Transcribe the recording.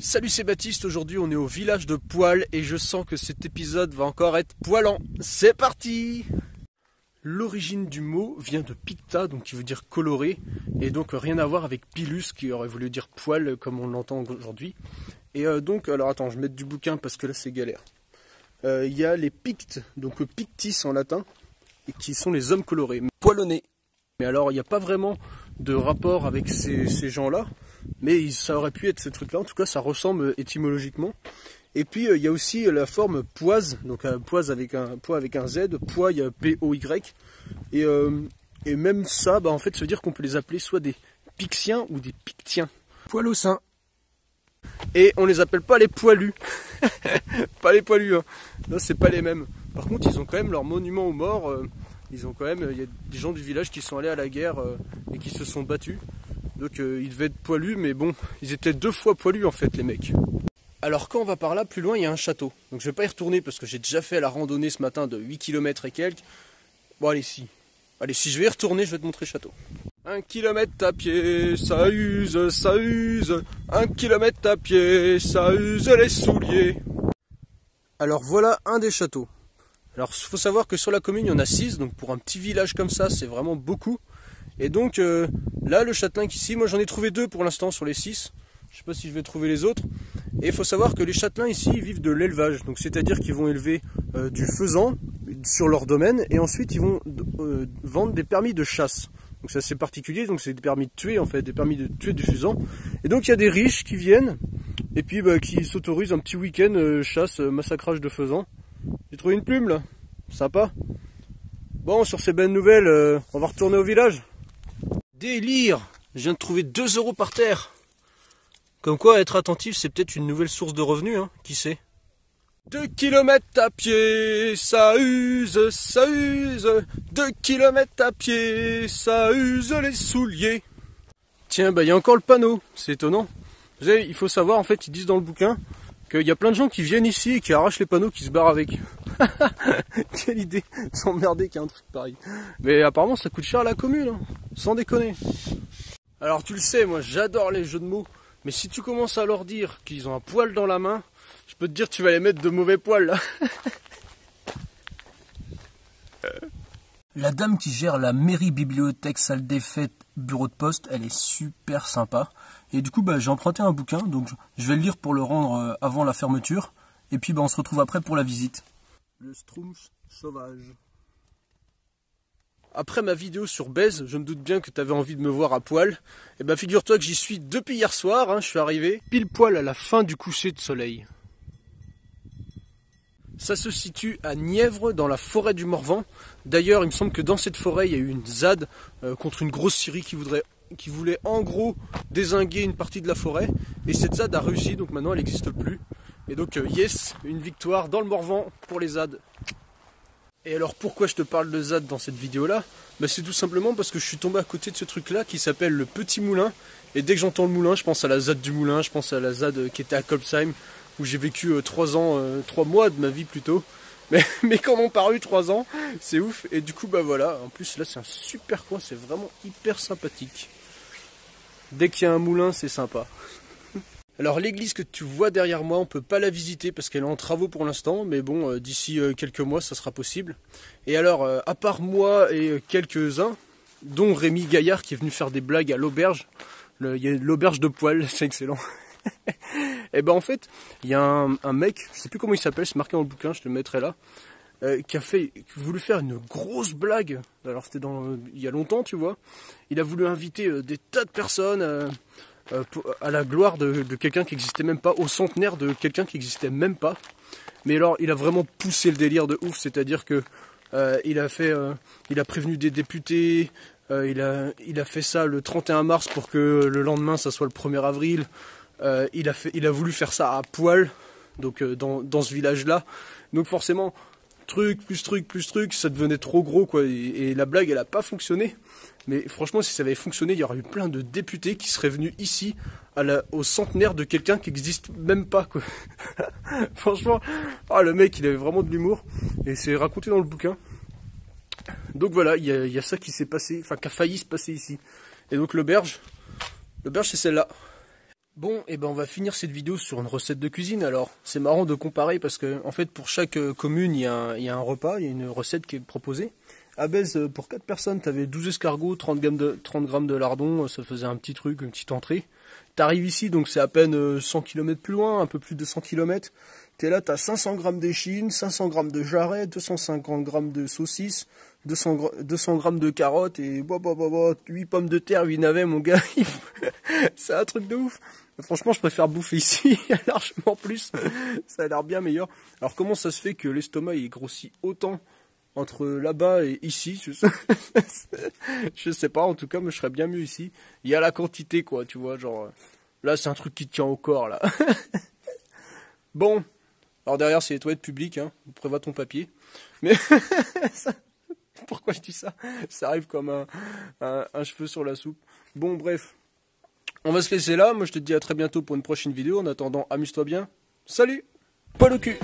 Salut, c'est Baptiste, aujourd'hui on est au village de Poil et je sens que cet épisode va encore être poilant. C'est parti! L'origine du mot vient de picta, donc qui veut dire coloré, et donc rien à voir avec pilus qui aurait voulu dire poil comme on l'entend aujourd'hui. Et donc, alors attends, je vais mettre du bouquin parce que là c'est galère. Il y a les pictes, donc pictis en latin, et qui sont les hommes colorés, poilonnés. Mais alors il n'y a pas vraiment de rapport avec ces gens-là, mais ça aurait pu être ce truc-là, en tout cas ça ressemble étymologiquement. Et puis il y a aussi la forme poise, donc poise avec un Z, pois, il y a P-O-Y, et même ça, en fait, ça veut dire qu'on peut les appeler soit des pixiens ou des pictiens. Poil au sein. Et on les appelle pas les poilus. Pas les poilus, hein. Non, c'est pas les mêmes. Par contre, ils ont quand même leur monument aux morts. Il y a des gens du village qui sont allés à la guerre et qui se sont battus. Donc ils devaient être poilus, mais bon, ils étaient 2 fois poilus en fait, les mecs. Alors quand on va par là, plus loin, il y a un château. Donc je vais pas y retourner parce que j'ai déjà fait la randonnée ce matin de 8 km et quelques. Bon allez, si je vais y retourner, je vais te montrer le château. 1 kilomètre à pied, ça use, ça use. 1 kilomètre à pied, ça use les souliers. Alors voilà un des châteaux. Alors il faut savoir que sur la commune il y en a 6, donc pour un petit village comme ça c'est vraiment beaucoup. Et donc là le châtelain ici, moi j'en ai trouvé 2 pour l'instant sur les 6. Je sais pas si je vais trouver les autres. Et il faut savoir que les châtelains ici ils vivent de l'élevage. Donc c'est-à-dire qu'ils vont élever du faisan sur leur domaine et ensuite ils vont vendre des permis de chasse. Donc c'est assez particulier, donc c'est des permis de tuer en fait, des permis de tuer du faisan. Et donc il y a des riches qui viennent et puis qui s'autorisent un petit week-end chasse, massacrage de faisans. J'ai trouvé une plume là, sympa. Bon, sur ces belles nouvelles, on va retourner au village. Délire! Je viens de trouver 2 € par terre. Comme quoi, être attentif, c'est peut-être une nouvelle source de revenus, hein, qui sait. 2 kilomètres à pied, ça use, ça use. 2 kilomètres à pied, ça use les souliers. Tiens, il y a encore le panneau, c'est étonnant. Vous savez, il faut savoir, en fait, ils disent dans le bouquin qu'il y a plein de gens qui viennent ici et qui arrachent les panneaux, qui se barrent avec. Quelle idée de s'emmerder qu'il y a un truc pareil. Mais apparemment ça coûte cher à la commune, hein, sans déconner. Alors tu le sais, moi j'adore les jeux de mots, mais si tu commences à leur dire qu'ils ont un poil dans la main, je peux te dire que tu vas les mettre de mauvais poils là. La dame qui gère la mairie, bibliothèque, salle des fêtes, bureau de poste, elle est super sympa. Et du coup j'ai emprunté un bouquin, donc je vais le lire pour le rendre avant la fermeture. Et puis on se retrouve après pour la visite. Le Schtroumpf sauvage. Après ma vidéo sur Baise, je me doute bien que tu avais envie de me voir à poil. Et figure-toi que j'y suis depuis hier soir, hein, je suis arrivé pile poil à la fin du coucher de soleil. Ça se situe à Nièvre, dans la forêt du Morvan. D'ailleurs, il me semble que dans cette forêt, il y a eu une ZAD contre une grosse scierie qui voulait en gros dézinguer une partie de la forêt. Et cette ZAD a réussi, donc maintenant elle n'existe plus. Et donc yes, une victoire dans le Morvan pour les ZAD. Et alors pourquoi je te parle de ZAD dans cette vidéo là? C'est tout simplement parce que je suis tombé à côté de ce truc là qui s'appelle le Petit Moulin. Et dès que j'entends le moulin, je pense à la ZAD du Moulin, je pense à la ZAD qui était à Colpsheim, où j'ai vécu 3 mois de ma vie plutôt. Mais quand on paru 3 ans, c'est ouf. Et du coup voilà, en plus là c'est un super coin, c'est vraiment hyper sympathique. Dès qu'il y a un moulin, c'est sympa. Alors l'église que tu vois derrière moi, on peut pas la visiter parce qu'elle est en travaux pour l'instant, mais bon, d'ici quelques mois, ça sera possible. Et alors, à part moi et quelques-uns, dont Rémi Gaillard qui est venu faire des blagues à l'auberge, il y a l'auberge de Poil, c'est excellent. Et en fait, il y a un mec, je sais plus comment il s'appelle, c'est marqué dans le bouquin, je te le mettrai là, qui a voulu faire une grosse blague. Alors c'était il y a longtemps, tu vois. Il a voulu inviter des tas de personnes à la gloire de quelqu'un qui n'existait même pas, au centenaire de quelqu'un qui n'existait même pas. Mais alors il a vraiment poussé le délire de ouf, c'est-à-dire que il a prévenu des députés, il a fait ça le 31 mars pour que le lendemain ça soit le 1er avril. Il a voulu faire ça à Poil, donc dans ce village là. Donc forcément truc plus truc plus truc, ça devenait trop gros quoi, et la blague elle a pas fonctionné. Mais franchement, si ça avait fonctionné, il y aurait eu plein de députés qui seraient venus ici au centenaire de quelqu'un qui n'existe même pas, quoi. Franchement, le mec, il avait vraiment de l'humour. Et c'est raconté dans le bouquin. Donc voilà, il y a ça qui s'est passé, enfin qui a failli se passer ici. Et donc l'auberge c'est celle-là. Bon, et ben on va finir cette vidéo sur une recette de cuisine. Alors, c'est marrant de comparer parce que en fait pour chaque commune il y a un repas, il y a une recette qui est proposée. À Bèze, pour 4 personnes, t'avais 12 escargots, 30 grammes de lardons, ça faisait un petit truc, une petite entrée. T'arrives ici, donc c'est à peine 100 km plus loin, un peu plus de 100 km. T'es là, t'as 500 grammes d'échine, 500 grammes de jarret, 250 grammes de saucisses, 200 grammes de carottes et 8 pommes de terre, 8 navets, mon gars. C'est un truc de ouf. Franchement, je préfère bouffer ici, largement plus. Ça a l'air bien meilleur. Alors, comment ça se fait que l'estomac il grossit autant entre là-bas et ici? Je sais pas, en tout cas, moi je serais bien mieux ici. Il y a la quantité, quoi, tu vois, genre... Là, c'est un truc qui tient au corps, là. Bon, alors derrière, c'est les toilettes publiques, hein. Prévois ton papier. Mais... Pourquoi je dis ça? Ça arrive comme un cheveu sur la soupe. Bon, bref. On va se laisser là. Moi, je te dis à très bientôt pour une prochaine vidéo. En attendant, amuse-toi bien. Salut! Poil au cul!